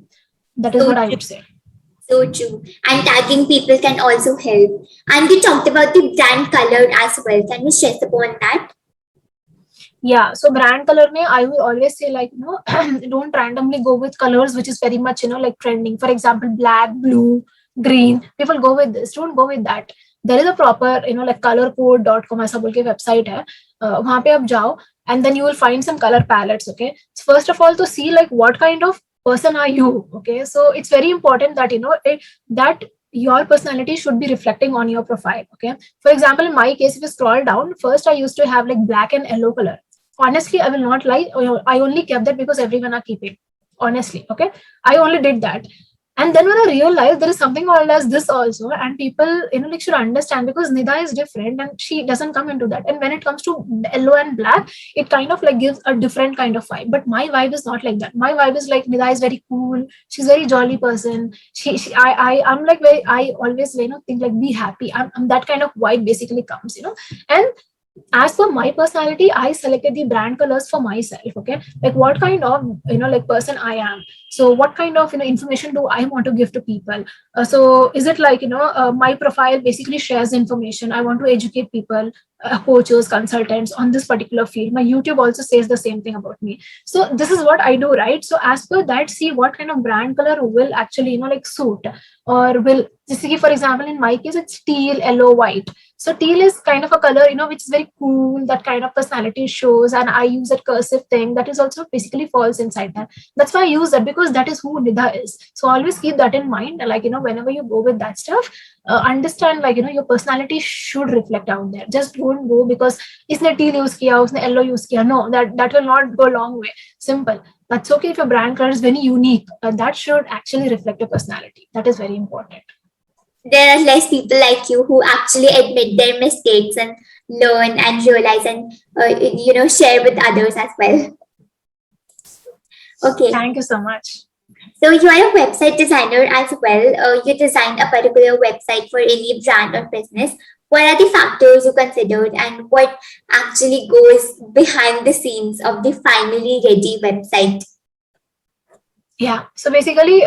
That is So what I true. would say. So true. And tagging people can also help. And we talked about the brand color as well. Can we stress upon that? Yeah, so brand color mein, I will always say like don't randomly go with colors which is very much like trending. For example, black, blue, green, people go with this. Don't go with that. There is a proper like colorcode.com ऐसा बोल के website है. वहाँ पे आप जाओ, and then you will find some color palettes. Okay, so first of all to see like what kind of person are you. Okay, so it's very important that that your personality should be reflecting on your profile. Okay, for example, in my case, if you scroll down, first I used to have like black and yellow color. Honestly, I will not lie, I only kept that because everyone are keeping. Honestly, okay, I only did that. And then when I realized there is something called as this also, and people, like, should understand, because Nida is different and she doesn't come into that. And when it comes to yellow and black, it kind of like gives a different kind of vibe. But my vibe is not like that. My vibe is like Nida is very cool. She's very jolly person. I'm like very, I always, think like be happy. I'm that kind of vibe basically comes, and as per my personality, I selected the brand colors for myself. Okay, like what kind of like person I am. So what kind of information do I want to give to people? So is it like my profile basically shares information. I want to educate people, coaches, consultants on this particular field. My YouTube also says the same thing about me. So this is what I do, right? So as per that, see what kind of brand color will actually like suit, or will, see, for example, in my case, it's teal, yellow, white. So teal is kind of a color, which is very cool, that kind of personality shows, and I use that cursive thing that is also basically falls inside that. That's why I use that, because that is who Nidha is. So always keep that in mind. Like, whenever you go with that stuff, understand, like, your personality should reflect out there. Just don't go because isne teal use kiya, usne yellow use kiya. No, that will not go a long way. Simple. That's okay if your brand color is very unique. That should actually reflect your personality. That is very important. There are less people like you who actually admit their mistakes and learn and realize and share with others as well. Okay, Thank you so much. so you are a website designer as well. You designed a particular website for any brand or business. What are the factors you considered, and what actually goes behind the scenes of the finally ready website? Yeah. So basically,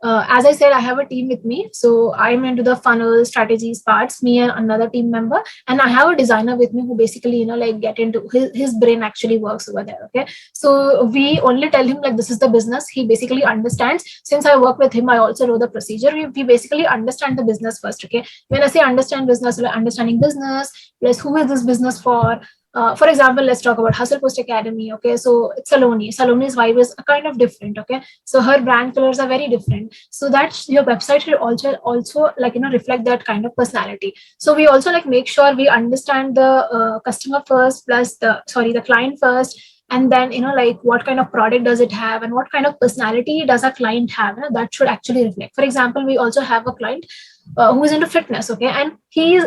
as I said, I have a team with me. So I'm into the funnel strategies parts, me and another team member. And I have a designer with me who basically, like get into his brain actually works over there. Okay. So we only tell him like this is the business. He basically understands. Since I work with him, I also know the procedure. We basically understand the business first. Okay. When I say understand business, we're understanding business, plus who is this business for example, let's talk about Hustle Post Academy. Okay, so it's Saloni. Saloni's vibe is kind of different. Okay, so her brand colors are very different. So that your website should also like reflect that kind of personality. So we also like make sure we understand the customer first, plus the client first, and then like what kind of product does it have, and what kind of personality does a client have. That should actually reflect. For example, we also have a client who is into fitness. Okay, and he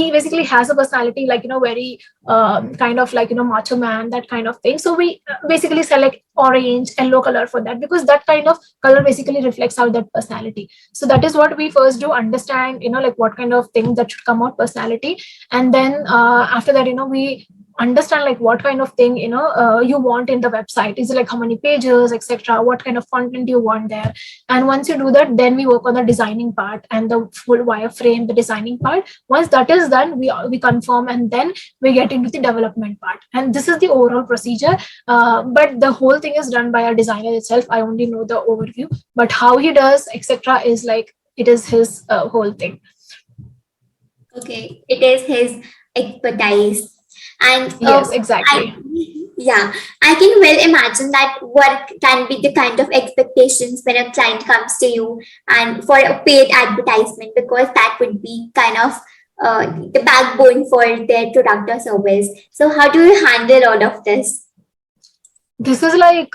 basically has a personality like very kind of like macho man, that kind of thing. So we basically select orange, yellow color for that, because that kind of color basically reflects out that personality. So that is what we first do, understand like what kind of thing that should come out personality. And then after that we understand like what kind of thing you want in the website. Is it like how many pages, etc., what kind of content you want there. And once you do that, then we work on the designing part and the full wireframe, the designing part. Once that is done, we confirm, and then we get into the development part. And this is the overall procedure. But the whole thing is done by our designer itself. I only know the overview, but how he does, etc., is like it is his whole thing. Okay, it is his expertise. And Yes, exactly. yeah, I can well imagine that what can be the kind of expectations when a client comes to you and for a paid advertisement, because that would be kind of the backbone for their product or service. So, how do you handle all of this? This is like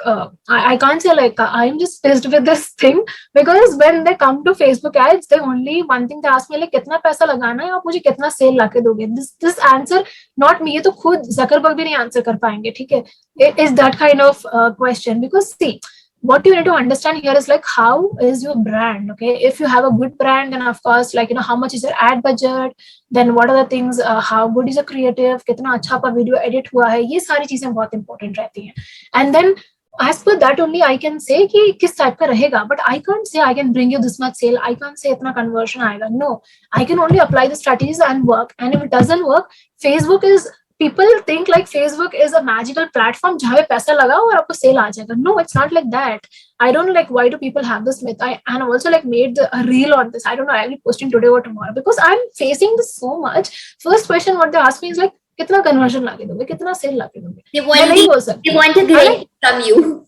I can't say like I'm just pissed with this thing, because when they come to Facebook ads, they only one thing they ask me like कितना पैसा लगाना है, आप मुझे कितना cell लाके दोगे. This answer, not me, ये तो खुद Zuckerberg भी नहीं answer कर पाएंगे. ठीक है, it is that kind of question. Because see, what you need to understand here is like how is your brand. Okay, if you have a good brand, then of course like how much is your ad budget, then what are the things, how good is your creative, कितना अच्छा आपका video edit हुआ है, ये सारी चीजें बहुत important रहती हैं. And then as per that only I can say कि किस type का रहेगा. But I can't say I can bring you this much sale, I can't say इतना conversion आएगा. No, I can only apply the strategies and work. And if it doesn't work, Facebook is, people think like Facebook is a magical platform जहाँ पे पैसा लगाओ और आपको cell आ जाएगा. No, it's not like that. I don't know like why do people have this myth. And I also like made a reel on this. I don't know, I'll be posting today or tomorrow, because I'm facing this so much. First question what they ask me is like कितना conversion लाके दोगे, कितना cell लाके दोगे. They मैं want नहीं बोल सकती. they want a अरे grant from you.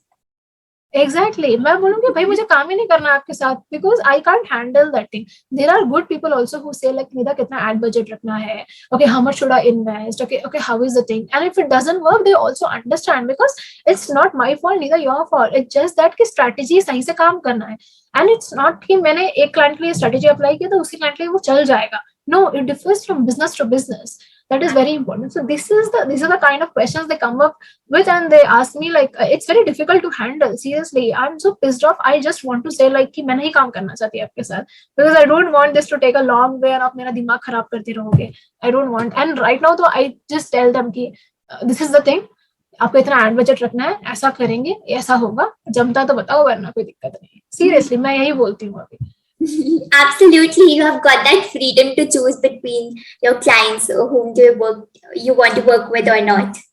एग्जैक्टली मैं बोलूंगी भाई मुझे काम ही नहीं करना आपके साथ because I can't handle that thing. There are good people also who say like Nida कितना एड बजट रखना है, okay how much should I invest, okay okay how is the thing, and if it doesn't work they also understand because it's not my fault neither your fault, it's just that की strategy सही से काम करना है. And it's not कि मैंने एक client के लिए स्ट्रेटेजी अप्लाई किया तो उसी क्लाइंट के लिए वो चल जाएगा. No, it differs from business to business. That is very important. So these are the kind of questions they come up with, and they ask me like it's very difficult to handle. Seriously, I'm so pissed off. I just want to say like कि मैं नहीं काम करना चाहती आपके साथ because I don't want this to take a long way and आप मेरा दिमाग खराब करते रहोगे. I don't want. And right now तो I just tell them कि this is the thing. आपको इतना एड बजट रखना है, ऐसा करेंगे, ऐसा होगा, जमता तो बताओ वरना कोई दिक्कत नहीं. सीरियसली मैं यही बोलती हूँ अभी. Absolutely, you have got that freedom to choose between your clients whom you want to work with or not.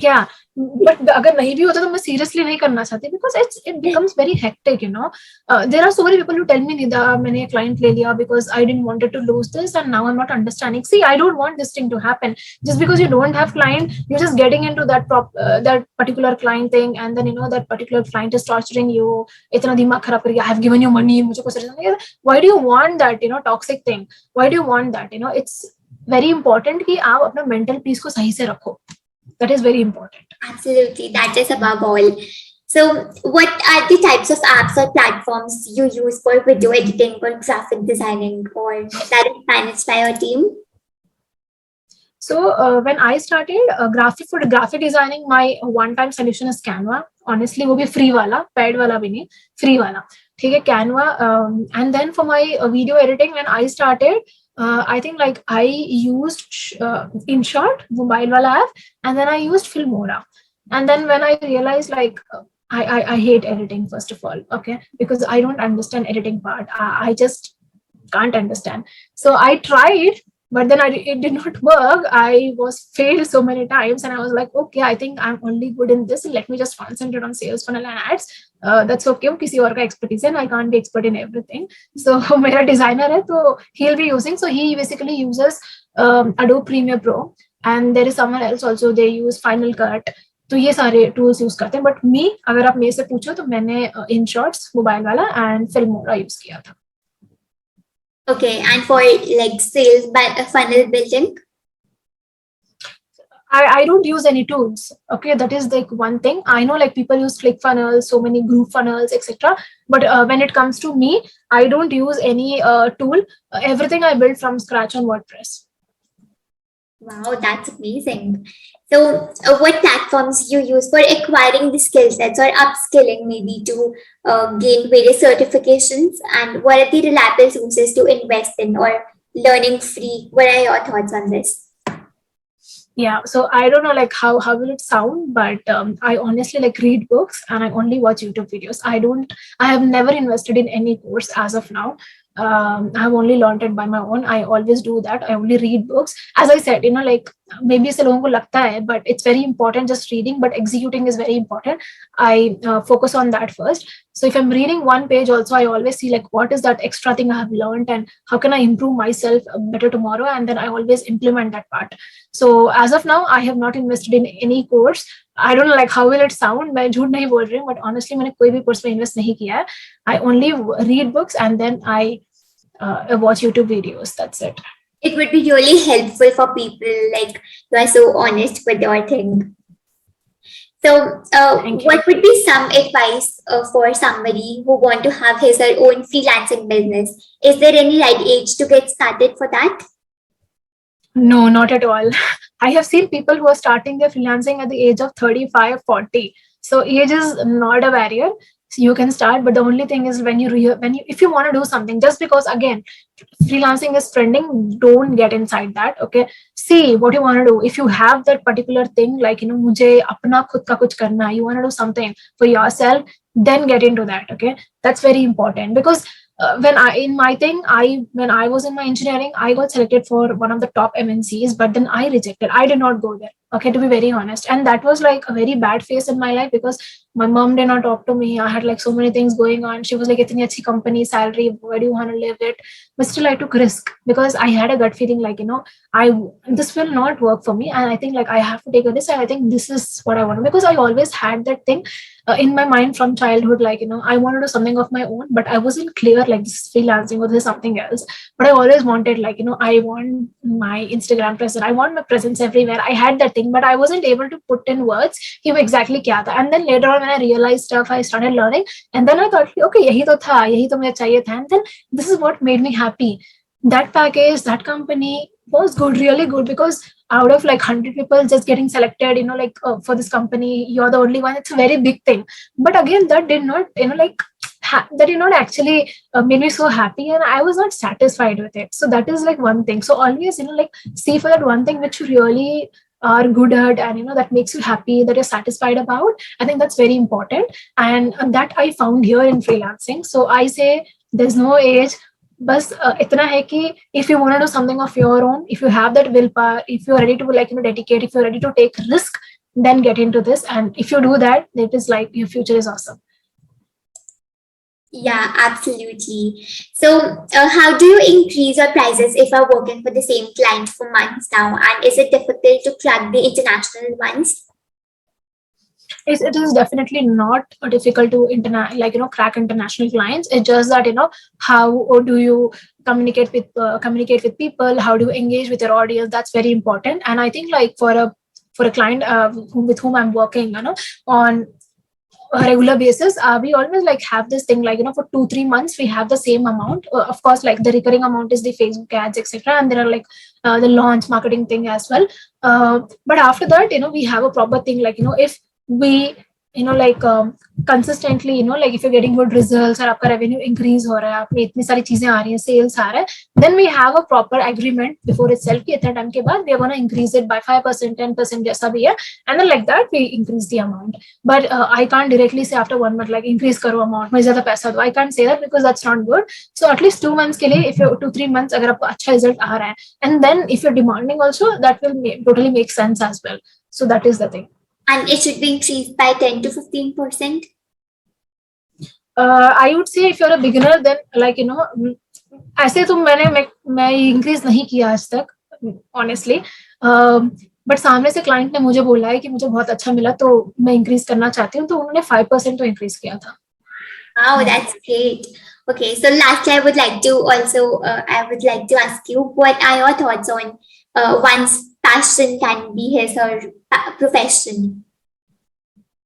क्या बट अगर नहीं भी होता तो मैं सीरियसली नहीं करना चाहती because it becomes very hectic you know. There are so many people who tell me Nida मैंने क्लाइंट ले लिया because I didn't wanted to lose this and now I am not understanding. See I don't want this thing to happen just because you don't have client you're just getting into that particular client thing and then you know that particular client is torturing you. इतना दिमाग खराब करके I have given you money, मुझे कुछ नहीं. Why do you want that you know toxic thing? Why do you want that? You know it's very important कि आप अपना mental peace को सही से रखो. That is very important. Absolutely, that is above all. So, what are the types of apps or platforms you use for video editing or graphic designing, or that is managed by your team? So when I started graphic designing, my one-time solution is Canva. Honestly, वो भी free वाला, paid वाला भी नहीं, free वाला. ठीक है Canva. And then for my video editing, when I started, I think like I used InShot, mobile wala app, and then I used Filmora. And then when I realized like I hate editing first of all, okay, because I don't understand editing part. I just can't understand. So I tried, but then it did not work. I was failed so many times, and I was like, okay, I think I'm only good in this. Let me just concentrate on sales funnel and ads. That's okay. किसी और का expertise है, and I can't be expert in everything. So मेरा designer है, तो he'll be using. So he basically uses Adobe Premiere Pro, and there is someone else also. They use Final Cut. तो ये सारे टूल्स यूज करते हैं. But मी अगर आप मेरे से पूछो तो मैंने InShots मोबाइल वाला एंड Filmora यूज किया था. Okay, and for like sales funnel building? I don't use any tools. Okay, that is like one thing. I know like people use ClickFunnels, so many group funnels, etc. But when it comes to me, I don't use any tool. Everything I build from scratch on WordPress. Wow, that's amazing. So, what platforms you use for acquiring the skill sets or upskilling maybe to gain various certifications, and what are the reliable sources to invest in or learning free? What are your thoughts on this? Yeah, so I don't know like how will it sound, but I honestly like read books and I only watch YouTube videos. I have never invested in any course as of now. I have only learned it by my own. I always do that. I only read books. As I said, you know, like maybe से लोगों को लगता है, but it's very important just reading, but executing is very important. I focus on that first. So if I'm reading one page also, I always see like what is that extra thing I have learned and how can I improve myself better tomorrow, and then I always implement that part. So as of now, I have not invested in any course. I don't know like how will it sound. मैं झूठ नहीं बोल रही हूँ, but honestly मैंने कोई भी course में invest नहीं किया है. I only read books and then I watch YouTube videos. That's it. It would be really helpful for people like who are so honest with your thing. So, what would be some advice for somebody who want to have his or own freelancing business? Is there any right age to get started for that? No, not at all. I have seen people who are starting their freelancing at the age of 35, 40. So age is not a barrier. So you can start, but the only thing is when if you want to do something, just because again, freelancing is trending, don't get inside that. Okay. See what you want to do. If you have that particular thing, like, you know, mujhe apna khud ka kuch karna, you want to do something for yourself, then get into that. Okay. That's very important because when I was in my engineering, I got selected for one of the top MNCs, but then I rejected. I did not go there. Okay, to be very honest. And that was like a very bad phase in my life because my mom did not talk to me. I had like so many things going on. She was like, itni achhi company, salary, where do you want to live it? But still I took risk because I had a gut feeling like, I this will not work for me. And I think like I have to take a risk. And I think this is what I want, because I always had that thing in my mind from childhood, like, I want to do something of my own, but I wasn't clear like this is freelancing or this is something else. But I always wanted, like, I want my Instagram presence, I want my presence everywhere. I had that thing, but I wasn't able to put in words कि वो exactly क्या था. And then later on when I realized stuff, I started learning, and then I thought, okay, यही तो था, यही तो मुझे चाहिए था. And then this is what made me happy. That package, that company was good, really good, because out of like 100 people just getting selected, like for this company, you're the only one. It's a very big thing. But again, that did not, like, that did not actually made me so happy, and I was not satisfied with it. So that is like one thing. So always, like, see for that one thing which you really are good at, and that makes you happy, that you're satisfied about. I think that's very important, and that I found here in freelancing. So I say there's no age. बस इतना है कि if you want to do something of your own, if you have that willpower, if you're ready to, like, dedicate, if you're ready to take risk, then get into this. And if you do that, it is like your future is awesome. Yeah, absolutely. So, how do you increase your prices if you're working for the same client for months now? And is it difficult to crack the international ones? It is definitely not difficult to crack international clients. It's just that, how do you communicate with people, how do you engage with your audience? That's very important. And I think, like, for a client with whom I'm working, on a regular basis, we always like have this thing, like, for 2-3 months we have the same amount. Of course, like, the recurring amount is the Facebook ads, etc., and there are like the launch marketing thing as well. But after that, we have a proper thing, like, if we, consistently, like, if you're getting good results और आपका revenue increase हो रहा है, आपने इतनी सारी चीजें आ रही हैं, sales आ रहा है, then we have a proper agreement before itself कि इतने time के बाद we are going to increase it by 5%, 10%, जैसा भी है, and then like that we increase the amount. But I can't directly say after 1 month, like, increase करो amount, मुझे ज़्यादा पैसा दो. I can't say that because that's not good. So at least 2 months के लिए, if you 2-3 months अगर आपको अच्छा result आ रहा है, and then if you're demanding also, that will totally make sense as well. So that is the thing. And it should be increased by 10 to 15%? I would say if you're a beginner, then, like, ऐसे तो मैं increase नहीं किया आज तक, honestly. But सामने से client ने मुझे बोला है कि मुझे बहुत अच्छा मिला, तो मैं इंक्रीज करना चाहती हूँ, तो उन्होंने 5% तो इंक्रीज किया था. Wow, that's great. Okay, so lastly, I would like to ask you, what are your thoughts on one's passion can be his or profession?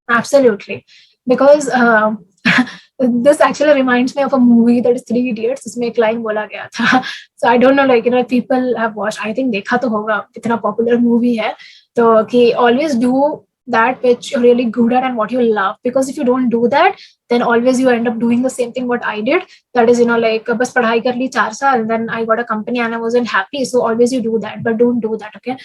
Absolutely, because this actually reminds me of a movie that is Three Idiots. इसमें एक line बोला गया था. So I don't know, like, if people have watched. I think देखा तो होगा, इतना popular movie है. तो कि always do that which you're really good at and what you love, because if you don't do that, then always you end up doing the same thing what I did. That is, like, बस पढ़ाई कर ली 4 साल, and then I got a company and I wasn't happy. So always you do that, but don't do that, okay?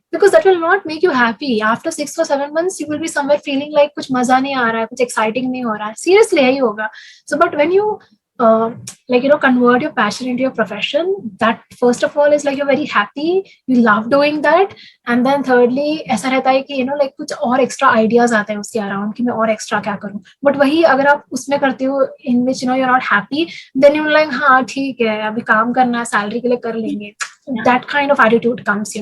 Because that will not make you happy. After 6 or 7 months, you will be somewhere feeling like कुछ मजा नहीं आ रहा है, कुछ exciting नहीं हो रहा है. Seriously, यही होगा. So, but when you convert your passion into your profession, that first of all is like you're very happy, you love doing that, and then thirdly ऐसा रहता है कि like कुछ और extra ideas आते हैं उसके around कि मैं और extra क्या करूँ. But वही अगर आप उसमें करते हो in which you're not happy, then you're like, हाँ ठीक है, अभी काम करना है, salary के लिए कर लेंगे. That kind of attitude comes,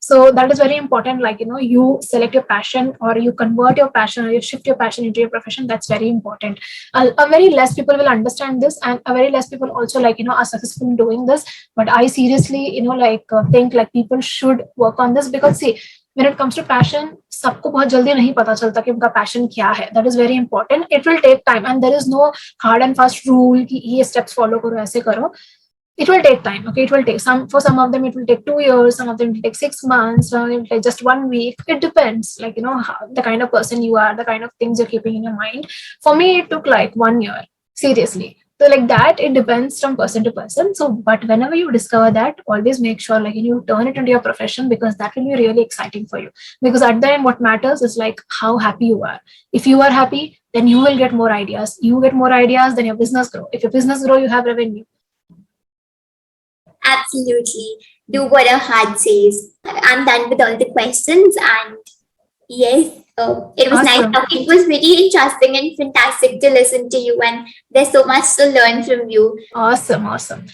so that is very important. Like, you select your passion, or you convert your passion, or you shift your passion into your profession. That's very important. A very less people will understand this, and a very less people also, like, are successful in doing this. But I seriously, think like people should work on this, because see, when it comes to passion, सबको बहुत जल्दी नहीं पता चलता कि उनका passion क्या है. That is very important. It will take time, and there is no hard and fast rule कि ये steps follow करो, ऐसे करो. It will take time. Okay, it will take for some of them it will take 2 years, some of them it will take 6 months, some of them it will take just 1 week. It depends, like, how, the kind of person you are, the kind of things you're keeping in your mind. For me, it took like 1 year, seriously. So like that, it depends from person to person. So, but whenever you discover that, always make sure, like, you turn it into your profession, because that will be really exciting for you. Because at the end, what matters is like how happy you are. If you are happy, then you will get more ideas. You get more ideas, then your business grow. If your business grow, you have revenue. Absolutely. Do what a heart says. I'm done with all the questions, and yes, it was nice Awesome. talking. It was really interesting and fantastic to listen to you, and there's so much to learn from you. Awesome. Awesome.